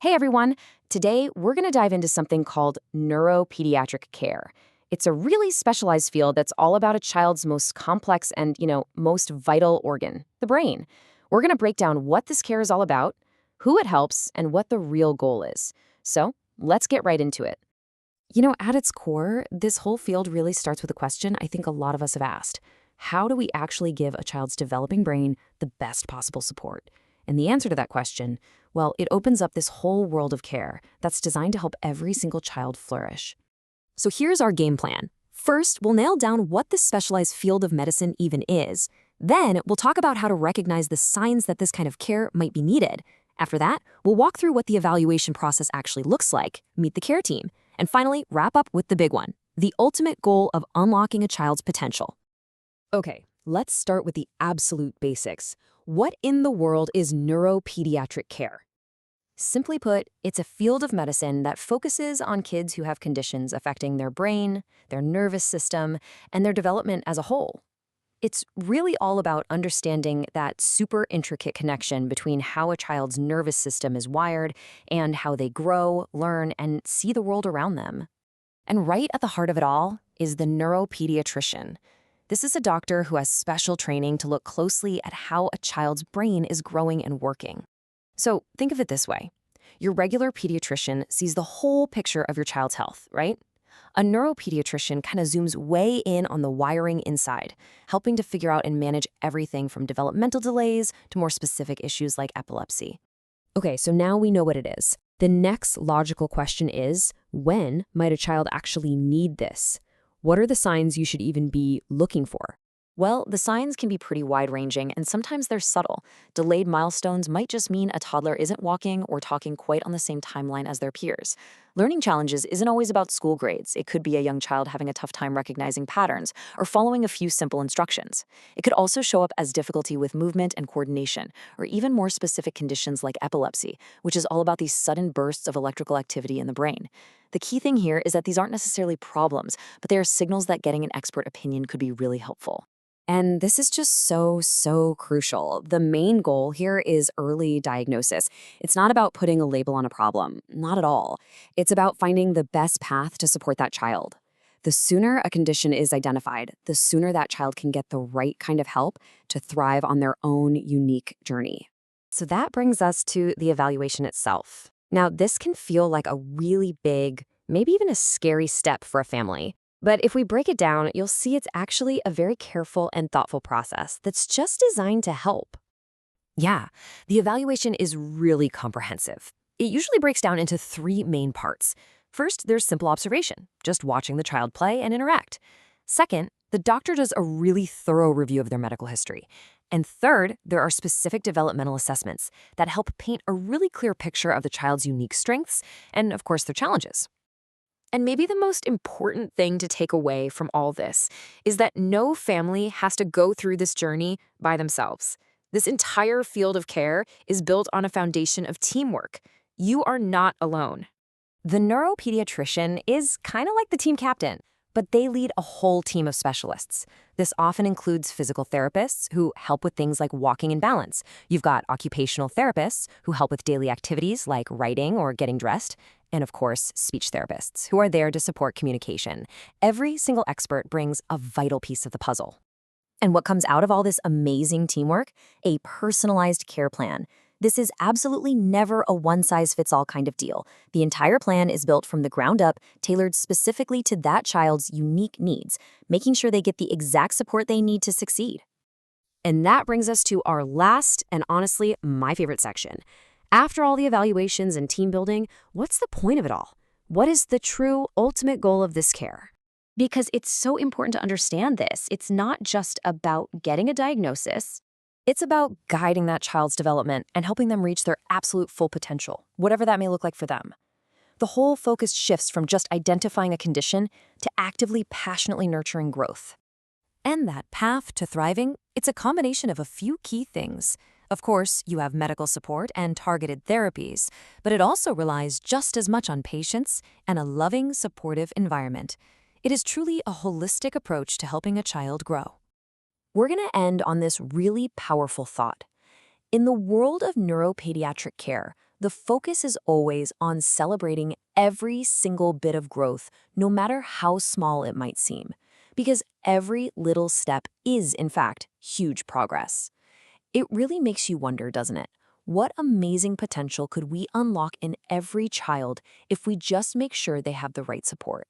Hey everyone! Today we're going to dive into something called neuropediatric care. It's a really specialized field that's all about a child's most complex and, most vital organ, the brain. We're going to break down what this care is all about, who it helps, and what the real goal is. So, let's get right into it. At its core, this whole field really starts with a question I think a lot of us have asked. How do we actually give a child's developing brain the best possible support? And the answer to that question, well, it opens up this whole world of care that's designed to help every single child flourish. So here's our game plan. First, we'll nail down what this specialized field of medicine even is. Then, we'll talk about how to recognize the signs that this kind of care might be needed. After that, we'll walk through what the evaluation process actually looks like, meet the care team, and finally, wrap up with the big one, the ultimate goal of unlocking a child's potential. Okay, let's start with the absolute basics. What in the world is neuropediatric care? Simply put, it's a field of medicine that focuses on kids who have conditions affecting their brain, their nervous system, and their development as a whole. It's really all about understanding that super intricate connection between how a child's nervous system is wired and how they grow, learn, and see the world around them. And right at the heart of it all is the neuropediatrician. This is a doctor who has special training to look closely at how a child's brain is growing and working. So think of it this way. Your regular pediatrician sees the whole picture of your child's health, right? A neuropediatrician kind of zooms way in on the wiring inside, helping to figure out and manage everything from developmental delays to more specific issues like epilepsy. Okay, so now we know what it is. The next logical question is, when might a child actually need this? What are the signs you should even be looking for? Well, the signs can be pretty wide-ranging, and sometimes they're subtle. Delayed milestones might just mean a toddler isn't walking or talking quite on the same timeline as their peers. Learning challenges isn't always about school grades. It could be a young child having a tough time recognizing patterns or following a few simple instructions. It could also show up as difficulty with movement and coordination, or even more specific conditions like epilepsy, which is all about these sudden bursts of electrical activity in the brain. The key thing here is that these aren't necessarily problems, but they are signals that getting an expert opinion could be really helpful. And this is just so crucial. The main goal here is early diagnosis. It's not about putting a label on a problem, not at all. It's about finding the best path to support that child. The sooner a condition is identified, the sooner that child can get the right kind of help to thrive on their own unique journey. So that brings us to the evaluation itself. Now, this can feel like a really big, maybe even a scary step for a family. But if we break it down, you'll see it's actually a very careful and thoughtful process that's just designed to help. Yeah, the evaluation is really comprehensive. It usually breaks down into three main parts. First, there's simple observation, just watching the child play and interact. Second, the doctor does a really thorough review of their medical history. And third, there are specific developmental assessments that help paint a really clear picture of the child's unique strengths and, of course, their challenges. And maybe the most important thing to take away from all this is that no family has to go through this journey by themselves. This entire field of care is built on a foundation of teamwork. You are not alone. The neuropediatrician is kind of like the team captain, but they lead a whole team of specialists. This often includes physical therapists who help with things like walking and balance. You've got occupational therapists who help with daily activities like writing or getting dressed. And of course, speech therapists who are there to support communication. Every single expert brings a vital piece of the puzzle. And what comes out of all this amazing teamwork? A personalized care plan. This is absolutely never a one-size-fits-all kind of deal. The entire plan is built from the ground up, tailored specifically to that child's unique needs, making sure they get the exact support they need to succeed. And that brings us to our last and honestly, my favorite section. After all the evaluations and team building, what's the point of it all? What is the true ultimate goal of this care? Because it's so important to understand this. It's not just about getting a diagnosis. It's about guiding that child's development and helping them reach their absolute full potential, whatever that may look like for them. The whole focus shifts from just identifying a condition to actively, passionately nurturing growth. And that path to thriving, it's a combination of a few key things. Of course, you have medical support and targeted therapies, but it also relies just as much on patience and a loving, supportive environment. It is truly a holistic approach to helping a child grow. We're going to end on this really powerful thought. In the world of neuropediatric care, The focus is always on celebrating every single bit of growth, no matter how small it might seem, because every little step is, in fact, huge progress. It really makes you wonder, doesn't it? What amazing potential could we unlock in every child if we just make sure they have the right support?